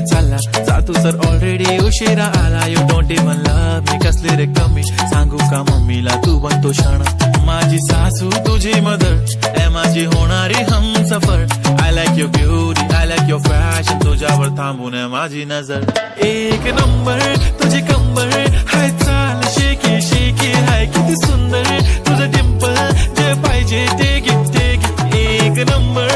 कुठे चालला जा तू तर ऑलरेडी उशिरा आला. यू डोंट इवन लव्ह मी, कसले रे कमी सांगू का मम्मीला तू बनतो शाणा. माझी सासू तुझी मदर ए माझी होणारी Humsafar. I like your beauty, I like your fashion, तुझ्यावर थांबून आहे माझी नजर. एक नंबर तुझी कंबर हाय, चाल शेकी शेकी हाय, किती सुंदर तुझं डिंपल, जे पाहिजे ते घे ते घे. एक नंबर